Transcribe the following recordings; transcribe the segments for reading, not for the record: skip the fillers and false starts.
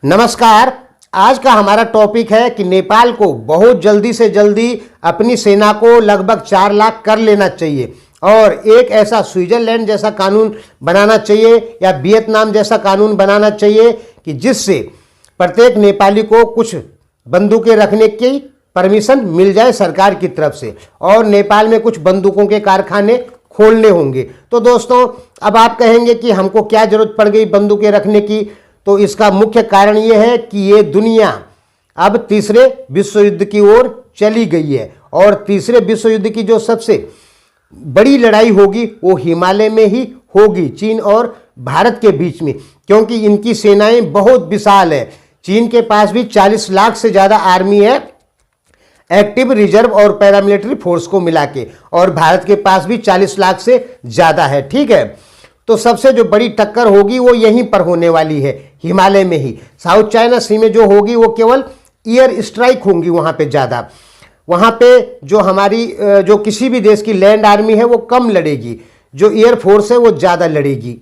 नमस्कार। आज का हमारा टॉपिक है कि नेपाल को बहुत जल्दी से जल्दी अपनी सेना को लगभग 4 लाख कर लेना चाहिए और एक ऐसा स्विट्जरलैंड जैसा कानून बनाना चाहिए या वियतनाम जैसा कानून बनाना चाहिए कि जिससे प्रत्येक नेपाली को कुछ बंदूकें रखने की परमिशन मिल जाए सरकार की तरफ से और नेपाल में कुछ बंदूकों के कारखाने खोलने होंगे। तो दोस्तों, अब आप कहेंगे कि हमको क्या जरूरत पड़ गई बंदूकें रखने की। तो इसका मुख्य कारण यह है कि ये दुनिया अब तीसरे विश्व युद्ध की ओर चली गई है और तीसरे विश्व युद्ध की जो सबसे बड़ी लड़ाई होगी वो हिमालय में ही होगी, चीन और भारत के बीच में, क्योंकि इनकी सेनाएं बहुत विशाल है। चीन के पास भी 40 लाख से ज़्यादा आर्मी है एक्टिव, रिजर्व और पैरामिलिट्री फोर्स को मिला के, और भारत के पास भी 40 लाख से ज़्यादा है। ठीक है, तो सबसे जो बड़ी टक्कर होगी वो यहीं पर होने वाली है, हिमालय में ही। साउथ चाइना सी में जो होगी वो केवल एयर स्ट्राइक होंगी वहाँ पे ज़्यादा। वहाँ पे जो हमारी जो किसी भी देश की लैंड आर्मी है वो कम लड़ेगी, जो एयर फोर्स है वो ज़्यादा लड़ेगी।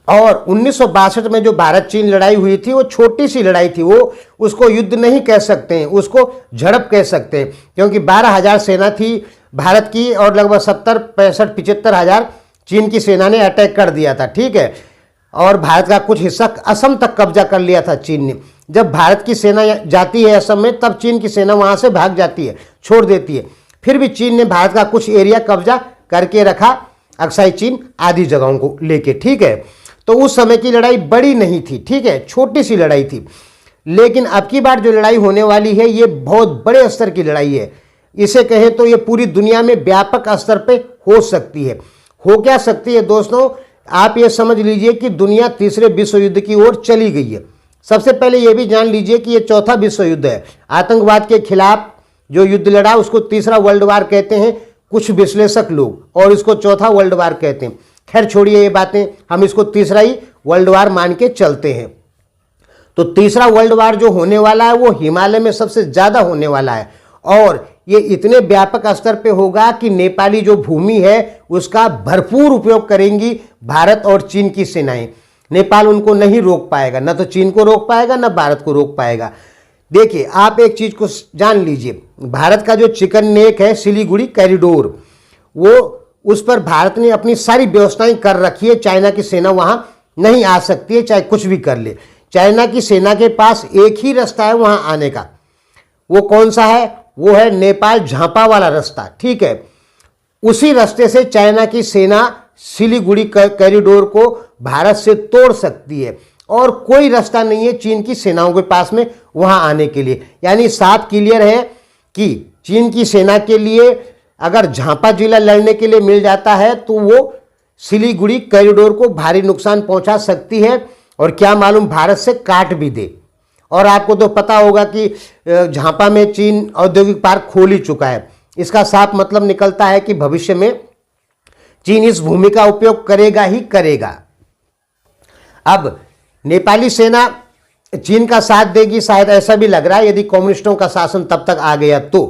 और 1962 में जो भारत चीन लड़ाई हुई थी वो छोटी सी लड़ाई थी, वो उसको युद्ध नहीं कह सकते हैं, उसको झड़प कह सकते हैं, क्योंकि 12,000 सेना थी भारत की और लगभग 70-65-75 हज़ार चीन की सेना ने अटैक कर दिया था। ठीक है, और भारत का कुछ हिस्सा असम तक कब्जा कर लिया था चीन ने। जब भारत की सेना जाती है असम में तब चीन की सेना वहाँ से भाग जाती है, छोड़ देती है। फिर भी चीन ने भारत का कुछ एरिया कब्जा करके रखा, अक्साई चीन आदि जगहों को लेके। ठीक है, तो उस समय की लड़ाई बड़ी नहीं थी, ठीक है, छोटी सी लड़ाई थी। लेकिन अब की बार जो लड़ाई होने वाली है ये बहुत बड़े स्तर की लड़ाई है। इसे कहें तो ये पूरी दुनिया में व्यापक स्तर पे हो सकती है। हो क्या सकती है दोस्तों, आप ये समझ लीजिए कि दुनिया तीसरे विश्व युद्ध की ओर चली गई है। सबसे पहले ये भी जान लीजिए कि ये चौथा विश्व युद्ध है। आतंकवाद के खिलाफ जो युद्ध लड़ा उसको तीसरा वर्ल्ड वार कहते हैं कुछ विश्लेषक लोग, और इसको चौथा वर्ल्ड वार कहते हैं। खैर छोड़िए ये बातें, हम इसको तीसरा ही वर्ल्ड वार मान के चलते हैं। तो तीसरा वर्ल्ड वार जो होने वाला है वो हिमालय में सबसे ज़्यादा होने वाला है और ये इतने व्यापक स्तर पे होगा कि नेपाली जो भूमि है उसका भरपूर उपयोग करेंगी भारत और चीन की सेनाएं। नेपाल उनको नहीं रोक पाएगा, न तो चीन को रोक पाएगा न भारत को रोक पाएगा। देखिए, आप एक चीज़ को जान लीजिए, भारत का जो चिकन नेक है सिलीगुड़ी कॉरिडोर, वो उस पर भारत ने अपनी सारी व्यवस्थाएं कर रखी है। चाइना की सेना वहाँ नहीं आ सकती है, चाहे कुछ भी कर ले। चाइना की सेना के पास एक ही रास्ता है वहाँ आने का, वो कौन सा है? वो है नेपाल झांपा वाला रास्ता। ठीक है, उसी रास्ते से चाइना की सेना सिलीगुड़ी कॉरिडोर को भारत से तोड़ सकती है और कोई रास्ता नहीं है चीन की सेनाओं के पास में वहां आने के लिए। यानी साफ क्लियर है कि चीन की सेना के लिए अगर झांपा जिला लड़ने के लिए मिल जाता है तो वो सिलीगुड़ी कॉरिडोर को भारी नुकसान पहुंचा सकती है और क्या मालूम भारत से काट भी दे। और आपको तो पता होगा कि झांपा में चीन औद्योगिक पार्क खोल ही चुका है। इसका साफ मतलब निकलता है कि भविष्य में चीन इस भूमि का उपयोग करेगा ही करेगा। अब नेपाली सेना चीन का साथ देगी, शायद ऐसा भी लग रहा है, यदि कम्युनिस्टों का शासन तब तक आ गया तो।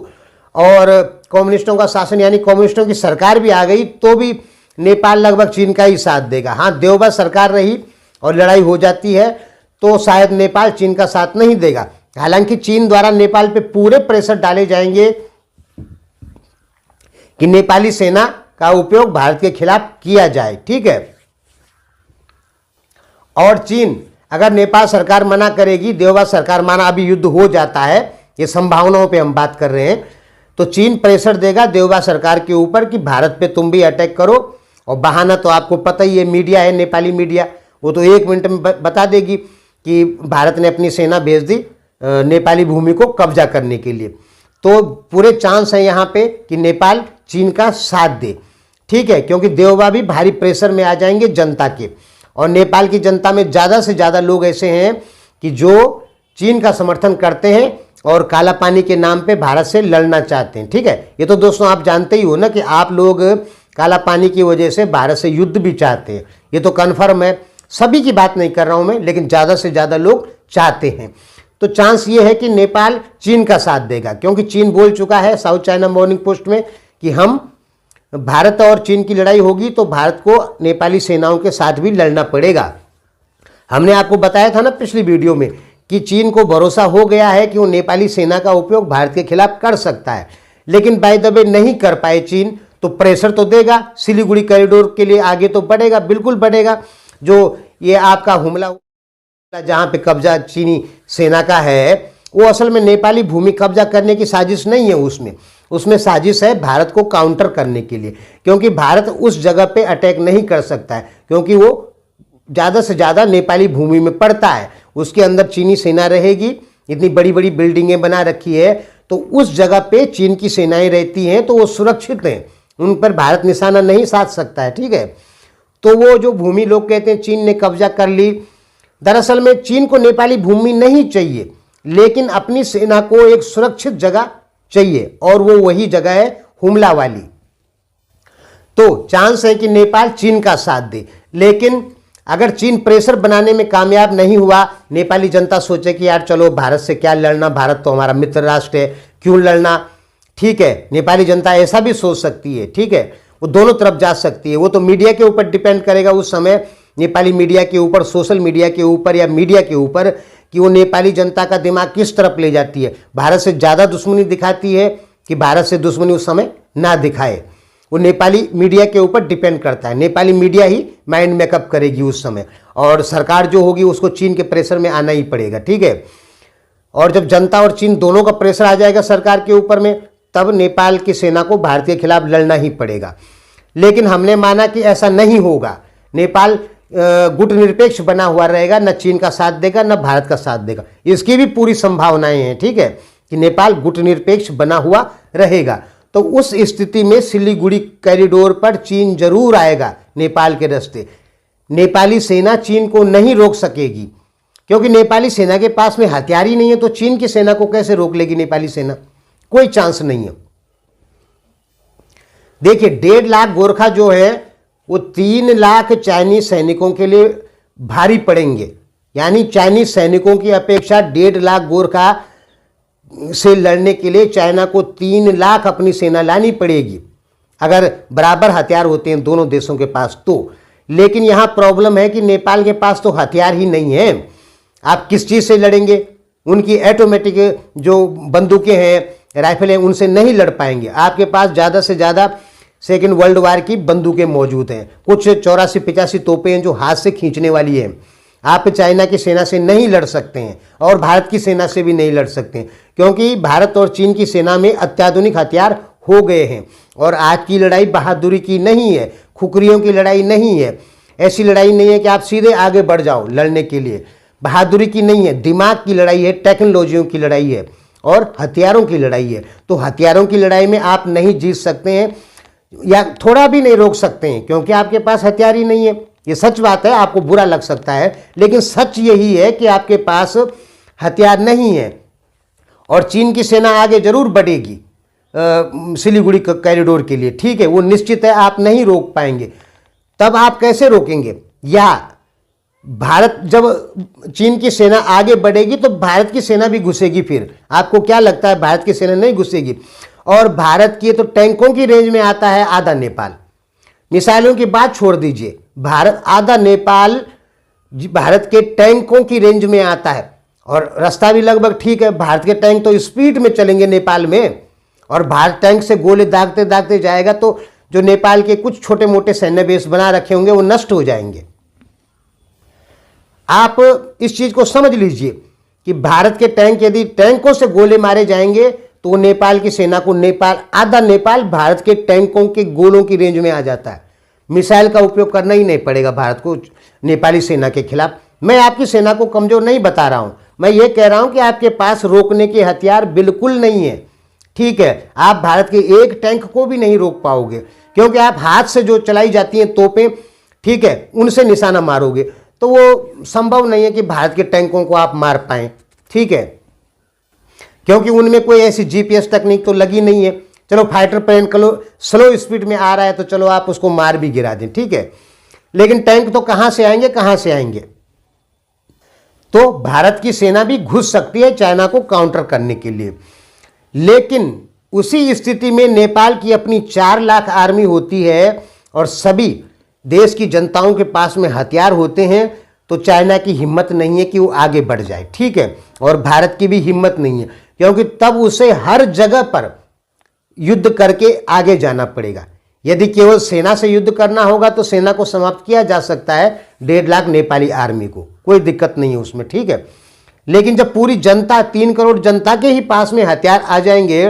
और कम्युनिस्टों का शासन यानी कम्युनिस्टों की सरकार भी आ गई तो भी नेपाल लगभग चीन का ही साथ देगा। हाँ, देवबा सरकार रही और लड़ाई हो जाती है तो शायद नेपाल चीन का साथ नहीं देगा। हालांकि चीन द्वारा नेपाल पे पूरे प्रेशर डाले जाएंगे कि नेपाली सेना का उपयोग भारत के खिलाफ किया जाए। ठीक है, और चीन अगर नेपाल सरकार मना करेगी, देवबा सरकार माना अभी युद्ध हो जाता है, ये संभावनाओं पे हम बात कर रहे हैं, तो चीन प्रेशर देगा देवबा सरकार के ऊपर कि भारत पे तुम भी अटैक करो। और बहाना तो आपको पता ही है, मीडिया है, नेपाली मीडिया, वो तो 1 मिनट में बता देगी कि भारत ने अपनी सेना भेज दी नेपाली भूमि को कब्जा करने के लिए। तो पूरे चांस हैं यहाँ पे कि नेपाल चीन का साथ दे। ठीक है, क्योंकि देवबा भी भारी प्रेशर में आ जाएंगे जनता के, और नेपाल की जनता में ज़्यादा से ज़्यादा लोग ऐसे हैं कि जो चीन का समर्थन करते हैं और काला पानी के नाम पे भारत से लड़ना चाहते हैं। ठीक है, ये तो दोस्तों आप जानते ही हो ना कि आप लोग काला पानी की वजह से भारत से युद्ध भी चाहते हैं, ये तो कन्फर्म है। सभी की बात नहीं कर रहा हूं मैं, लेकिन ज़्यादा से ज़्यादा लोग चाहते हैं। तो चांस ये है कि नेपाल चीन का साथ देगा, क्योंकि चीन बोल चुका है साउथ चाइना मॉर्निंग पोस्ट में कि हम भारत और चीन की लड़ाई होगी तो भारत को नेपाली सेनाओं के साथ भी लड़ना पड़ेगा। हमने आपको बताया था ना पिछली वीडियो में कि चीन को भरोसा हो गया है कि वो नेपाली सेना का उपयोग भारत के खिलाफ कर सकता है, लेकिन बाय द वे नहीं कर पाए चीन, तो प्रेशर तो देगा, सिलीगुड़ी कॉरिडोर के लिए आगे तो बढ़ेगा, बिल्कुल बढ़ेगा। जो ये आपका हुमला जहां पे कब्जा चीनी सेना का है, वो असल में नेपाली भूमि कब्जा करने की साजिश नहीं है, उसमें साजिश है भारत को काउंटर करने के लिए, क्योंकि भारत उस जगह पे अटैक नहीं कर सकता है, क्योंकि वो ज़्यादा से ज़्यादा नेपाली भूमि में पड़ता है, उसके अंदर चीनी सेना रहेगी, इतनी बड़ी बड़ी बिल्डिंगें बना रखी है, तो उस जगह पे चीन की सेनाएं रहती हैं, तो वो सुरक्षित हैं, उन पर भारत निशाना नहीं साध सकता है, ठीक है। तो वो जो भूमि लोग कहते हैं चीन ने कब्जा कर ली, दरअसल में चीन को नेपाली भूमि नहीं चाहिए, लेकिन अपनी सेना को एक सुरक्षित जगह चाहिए, और वो वही जगह है हुमला वाली। तो चांस है कि नेपाल चीन का साथ दे, लेकिन अगर चीन प्रेशर बनाने में कामयाब नहीं हुआ, नेपाली जनता सोचे कि यार चलो भारत से क्या लड़ना, भारत तो हमारा मित्र राष्ट्र है, क्यों लड़ना, ठीक है, नेपाली जनता ऐसा भी सोच सकती है, ठीक है, वो दोनों तरफ जा सकती है। वो तो मीडिया के ऊपर डिपेंड करेगा उस समय, नेपाली मीडिया के ऊपर, सोशल मीडिया के ऊपर या मीडिया के ऊपर, कि वो नेपाली जनता का दिमाग किस तरफ ले जाती है, भारत से ज़्यादा दुश्मनी दिखाती है कि भारत से दुश्मनी उस समय ना दिखाए। वो नेपाली मीडिया के ऊपर डिपेंड करता है, नेपाली मीडिया ही माइंड मेकअप करेगी उस समय, और सरकार जो होगी उसको चीन के प्रेशर में आना ही पड़ेगा, ठीक है। और जब जनता और चीन दोनों का प्रेशर आ जाएगा सरकार के ऊपर में, तब नेपाल की सेना को भारत के खिलाफ लड़ना ही पड़ेगा। लेकिन हमने माना कि ऐसा नहीं होगा, नेपाल गुटनिरपेक्ष बना हुआ रहेगा, न चीन का साथ देगा न भारत का साथ देगा, इसकी भी पूरी संभावनाएं हैं, ठीक है, कि नेपाल गुटनिरपेक्ष बना हुआ रहेगा। तो उस स्थिति में सिलीगुड़ी कॉरिडोर पर चीन जरूर आएगा नेपाल के रास्ते, नेपाली सेना चीन को नहीं रोक सकेगी, क्योंकि नेपाली सेना के पास में हथियार ही नहीं है, तो चीन की सेना को कैसे रोक लेगी नेपाली सेना, कोई चांस नहीं है। देखिए 1.5 लाख गोरखा जो है वो 3 लाख चाइनीज सैनिकों के लिए भारी पड़ेंगे, यानी चाइनीज सैनिकों की अपेक्षा 1.5 लाख गोरखा से लड़ने के लिए चाइना को 3 लाख अपनी सेना लानी पड़ेगी, अगर बराबर हथियार होते हैं दोनों देशों के पास तो। लेकिन यहाँ प्रॉब्लम है कि नेपाल के पास तो हथियार ही नहीं है, आप किस चीज़ से लड़ेंगे, उनकी ऑटोमेटिक जो बंदूकें हैं, राइफल हैं, उनसे नहीं लड़ पाएंगे। आपके पास ज़्यादा से ज़्यादा सेकेंड वर्ल्ड वार की बंदूकें मौजूद हैं, कुछ 84-85 तोपें हैं जो हाथ से खींचने वाली हैं। आप चाइना की सेना से नहीं लड़ सकते हैं, और भारत की सेना से भी नहीं लड़ सकते हैं, क्योंकि भारत और चीन की सेना में अत्याधुनिक हथियार हो गए हैं। और आज की लड़ाई बहादुरी की नहीं है, खुखरियों की लड़ाई नहीं है, ऐसी लड़ाई नहीं है कि आप सीधे आगे बढ़ जाओ लड़ने के लिए, बहादुरी की नहीं है, दिमाग की लड़ाई है, टेक्नोलॉजियों की लड़ाई है और हथियारों की लड़ाई है। तो हथियारों की लड़ाई में आप नहीं जीत सकते हैं, या थोड़ा भी नहीं रोक सकते हैं, क्योंकि आपके पास हथियार ही नहीं है। ये सच बात है, आपको बुरा लग सकता है, लेकिन सच यही है कि आपके पास हथियार नहीं है। और चीन की सेना आगे जरूर बढ़ेगी सिलीगुड़ी कॉरिडोर के लिए, ठीक है, वो निश्चित है, आप नहीं रोक पाएंगे। तब आप कैसे रोकेंगे, या भारत जब चीन की सेना आगे बढ़ेगी तो भारत की सेना भी घुसेगी, फिर आपको क्या लगता है भारत की सेना नहीं घुसेगी? और भारत की तो टैंकों की रेंज में आता है आधा नेपाल, मिसाइलों की बात छोड़ दीजिए, भारत आधा नेपाल भारत के टैंकों की रेंज में आता है, और रास्ता भी लगभग ठीक है। भारत के टैंक तो स्पीड में चलेंगे नेपाल में, और भारत टैंक से गोले दागते दागते जाएगा तो जो नेपाल के कुछ छोटे मोटे सैन्य बेस बना रखे होंगे वो नष्ट हो जाएंगे। आप इस चीज को समझ लीजिए कि भारत के टैंक यदि टैंकों से गोले मारे जाएंगे तो नेपाल की सेना को, नेपाल आधा नेपाल भारत के टैंकों के गोलों की रेंज में आ जाता है, मिसाइल का उपयोग करना ही नहीं पड़ेगा भारत को नेपाली सेना के खिलाफ। मैं आपकी सेना को कमजोर नहीं बता रहा हूं, मैं ये कह रहा हूं कि आपके पास रोकने के हथियार बिल्कुल नहीं है, ठीक है। आप भारत के एक टैंक को भी नहीं रोक पाओगे, क्योंकि आप हाथ से जो चलाई जाती हैं तोपें, ठीक है, उनसे निशाना मारोगे, तो वो संभव नहीं है कि भारत के टैंकों को आप मार पाएं, ठीक है, क्योंकि उनमें कोई ऐसी जीपीएस तकनीक तो लगी नहीं है। चलो फाइटर प्लेन स्लो स्पीड में आ रहा है तो चलो आप उसको मार भी गिरा दें, ठीक है, लेकिन टैंक तो कहां से आएंगे, कहां से आएंगे? तो भारत की सेना भी घुस सकती है चाइना को काउंटर करने के लिए, लेकिन उसी स्थिति में नेपाल की अपनी 4 लाख आर्मी होती है और सभी देश की जनताओं के पास में हथियार होते हैं, तो चाइना की हिम्मत नहीं है कि वो आगे बढ़ जाए, ठीक है, और भारत की भी हिम्मत नहीं है, क्योंकि तब उसे हर जगह पर युद्ध करके आगे जाना पड़ेगा। यदि केवल सेना से युद्ध करना होगा तो सेना को समाप्त किया जा सकता है, 1.5 लाख नेपाली आर्मी को, कोई दिक्कत नहीं है उसमें, ठीक है। लेकिन जब पूरी जनता, 3 करोड़ जनता के ही पास में हथियार आ जाएंगे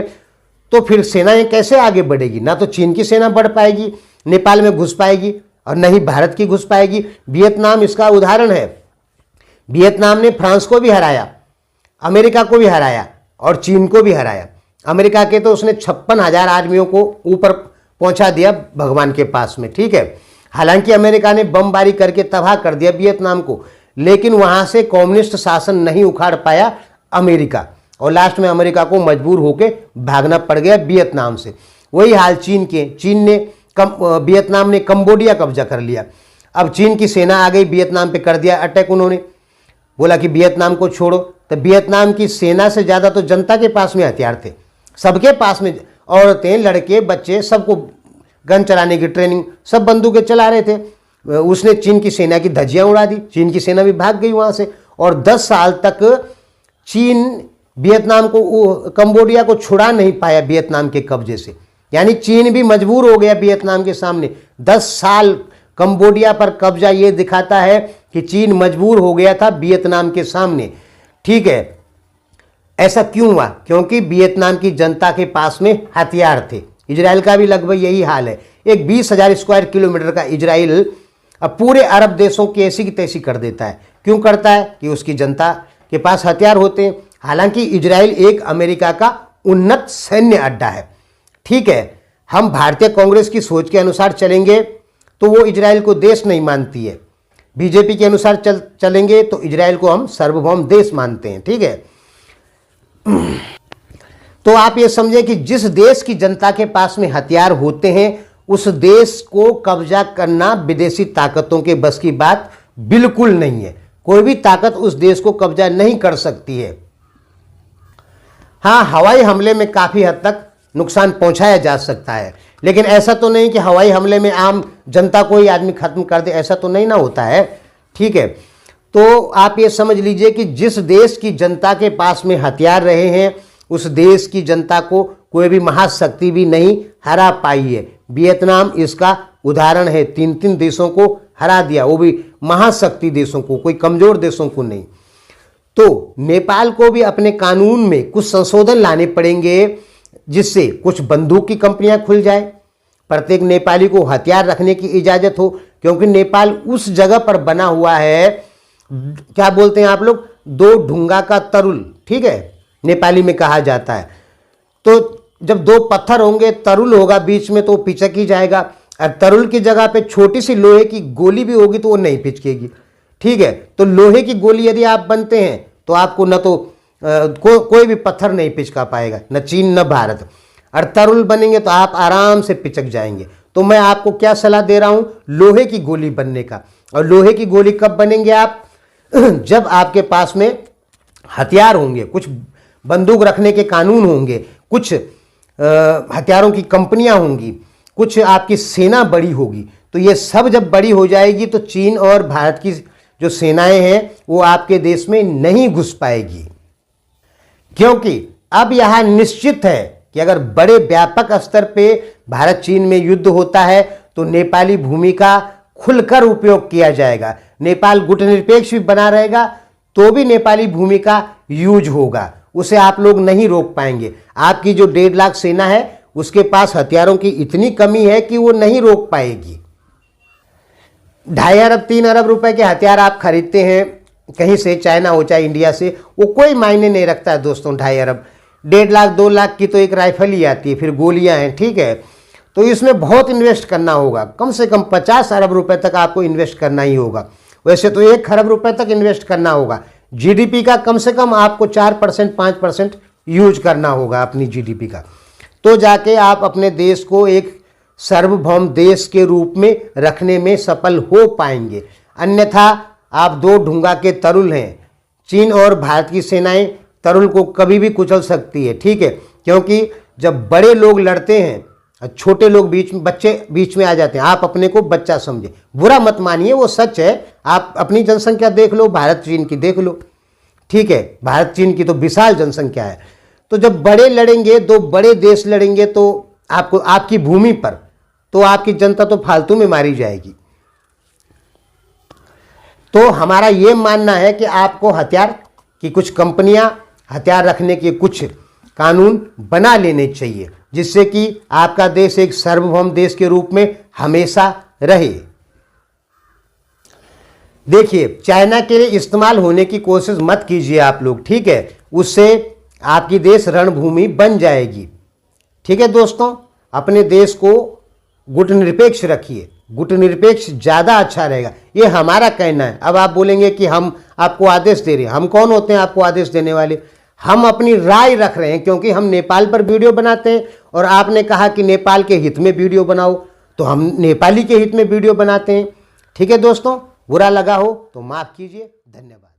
तो फिर सेनाएं कैसे आगे बढ़ेगी? ना तो चीन की सेना बढ़ पाएगी, नेपाल में घुस पाएगी, और न ही भारत की घुस पाएगी। वियतनाम इसका उदाहरण है। वियतनाम ने फ्रांस को भी हराया, अमेरिका को भी हराया और चीन को भी हराया। अमेरिका के तो उसने 56,000 आदमियों को ऊपर पहुंचा दिया भगवान के पास में, ठीक है। हालांकि अमेरिका ने बमबारी करके तबाह कर दिया वियतनाम को, लेकिन वहां से कम्युनिस्ट शासन नहीं उखाड़ पाया अमेरिका, और लास्ट में अमेरिका को मजबूर होकर भागना पड़ गया वियतनाम से। वही हाल चीन के, वियतनाम ने कंबोडिया कब्जा कर लिया। अब चीन की सेना आ गई, वियतनाम पे कर दिया अटैक, उन्होंने बोला कि वियतनाम को छोड़ो। तो वियतनाम की सेना से ज़्यादा तो जनता के पास में हथियार थे, सबके पास में, औरतें, लड़के, बच्चे, सबको गन चलाने की ट्रेनिंग, सब बंदूकें चला रहे थे। उसने चीन की सेना की धज्जियां उड़ा दी, चीन की सेना भी भाग गई वहाँ से, और 10 साल तक चीन वियतनाम को, कंबोडिया को छुड़ा नहीं पाया वियतनाम के कब्जे से। यानी चीन भी मजबूर हो गया वियतनाम के सामने। 10 साल कंबोडिया पर कब्जा, ये दिखाता है कि चीन मजबूर हो गया था वियतनाम के सामने, ठीक है। ऐसा क्यों हुआ? क्योंकि वियतनाम की जनता के पास में हथियार थे। इजराइल का भी लगभग यही हाल है। एक 20,000 स्क्वायर किलोमीटर का इजराइल अब पूरे अरब देशों की ऐसी की तैसी कर देता है। क्यों करता है? कि उसकी जनता के पास हथियार होते हैं। हालांकि इजराइल एक अमेरिका का उन्नत सैन्य अड्डा है, ठीक है। हम भारतीय कांग्रेस की सोच के अनुसार चलेंगे तो वो इजराइल को देश नहीं मानती है, बीजेपी के अनुसार चलेंगे तो इजराइल को हम सार्वभौम देश मानते हैं, ठीक है। तो आप ये समझें कि जिस देश की जनता के पास में हथियार होते हैं उस देश को कब्जा करना विदेशी ताकतों के बस की बात बिल्कुल नहीं है। कोई भी ताकत उस देश को कब्जा नहीं कर सकती है। हाँ, हवाई हमले में काफ़ी हद तक नुकसान पहुंचाया जा सकता है, लेकिन ऐसा तो नहीं कि हवाई हमले में आम जनता को ही आदमी खत्म कर दे, ऐसा तो नहीं ना होता है, ठीक है। तो आप ये समझ लीजिए कि जिस देश की जनता के पास में हथियार रहे हैं उस देश की जनता को कोई भी महाशक्ति भी नहीं हरा पाई है। वियतनाम इसका उदाहरण है, 3 देशों को हरा दिया, वो भी महाशक्ति देशों को, कोई कमज़ोर देशों को नहीं। तो नेपाल को भी अपने कानून में कुछ संशोधन लाने पड़ेंगे जिससे कुछ बंदूक की कंपनियां खुल जाए, प्रत्येक नेपाली को हथियार रखने की इजाज़त हो, क्योंकि नेपाल उस जगह पर बना हुआ है, क्या बोलते हैं आप लोग, 2 ढूंगा का तरुल, ठीक है, नेपाली में कहा जाता है। तो जब 2 पत्थर होंगे, तरुल होगा बीच में, तो वो पिचक ही जाएगा, और तरुल की जगह पे छोटी सी लोहे की गोली भी होगी तो वो नहीं पिचकेगी, ठीक है। तो लोहे की गोली यदि आप बनते हैं तो आपको न तो कोई भी पत्थर नहीं पिचका पाएगा, न चीन न भारत, और तरुल बनेंगे तो आप आराम से पिचक जाएंगे। तो मैं आपको क्या सलाह दे रहा हूं, लोहे की गोली बनने का। और लोहे की गोली कब बनेंगे आप? जब आपके पास में हथियार होंगे, कुछ बंदूक रखने के कानून होंगे, कुछ हथियारों की कंपनियां होंगी, कुछ आपकी सेना बड़ी होगी। तो ये सब जब बड़ी हो जाएगी तो चीन और भारत की जो सेनाएं हैं वो आपके देश में नहीं घुस पाएगी, क्योंकि अब यह निश्चित है कि अगर बड़े व्यापक स्तर पे भारत चीन में युद्ध होता है तो नेपाली भूमि का खुलकर उपयोग किया जाएगा। नेपाल गुटनिरपेक्ष भी बना रहेगा तो भी नेपाली भूमि का यूज होगा, उसे आप लोग नहीं रोक पाएंगे। आपकी जो 1.5 लाख सेना है उसके पास हथियारों की इतनी कमी है कि वो नहीं रोक पाएगी। 2.5 अरब 3 अरब रुपए के हथियार आप खरीदते हैं कहीं से, चाइना हो चाहे इंडिया से, वो कोई मायने नहीं रखता है दोस्तों। 2.5 अरब 1.5 लाख 2 लाख की तो एक राइफल ही आती है, फिर गोलियां हैं, ठीक है। तो इसमें बहुत इन्वेस्ट करना होगा, कम से कम 50 अरब रुपए तक आपको इन्वेस्ट करना ही होगा। वैसे तो 1 खरब रुपए तक इन्वेस्ट करना होगा। जीडीपी का कम से कम आपको 4% 5% यूज करना होगा अपनी जीडीपी का, तो जाके आप अपने देश को एक सार्वभौम देश के रूप में रखने में सफल हो पाएंगे। अन्यथा आप 2 ढूंगा के तरुल हैं। चीन और भारत की सेनाएं तरुल को कभी भी कुचल सकती है, ठीक है, क्योंकि जब बड़े लोग लड़ते हैं छोटे लोग बच्चे बीच में आ जाते हैं, आप अपने को बच्चा समझे, बुरा मत मानिए, वो सच है। आप अपनी जनसंख्या देख लो, भारत चीन की देख लो, ठीक है, भारत चीन की तो विशाल जनसंख्या है। तो जब बड़े लड़ेंगे, दो बड़े देश लड़ेंगे, तो आपको आपकी भूमि पर, तो आपकी जनता तो फालतू में मारी जाएगी। तो हमारा ये मानना है कि आपको हथियार की कुछ कंपनियां हथियार रखने के कुछ कानून बना लेने चाहिए, जिससे कि आपका देश एक सार्वभौम देश के रूप में हमेशा रहे। देखिए, चाइना के लिए इस्तेमाल होने की कोशिश मत कीजिए आप लोग, ठीक है, उससे आपकी देश रणभूमि बन जाएगी। ठीक है दोस्तों, अपने देश को गुटनिरपेक्ष रखिए, गुटनिरपेक्ष ज़्यादा अच्छा रहेगा, ये हमारा कहना है। अब आप बोलेंगे कि हम आपको आदेश दे रहे हैं, हम कौन होते हैं आपको आदेश देने वाले? हम अपनी राय रख रहे हैं, क्योंकि हम नेपाल पर वीडियो बनाते हैं और आपने कहा कि नेपाल के हित में वीडियो बनाओ, तो हम नेपाली के हित में वीडियो बनाते हैं। ठीक है दोस्तों, बुरा लगा हो तो माफ़ कीजिए। धन्यवाद।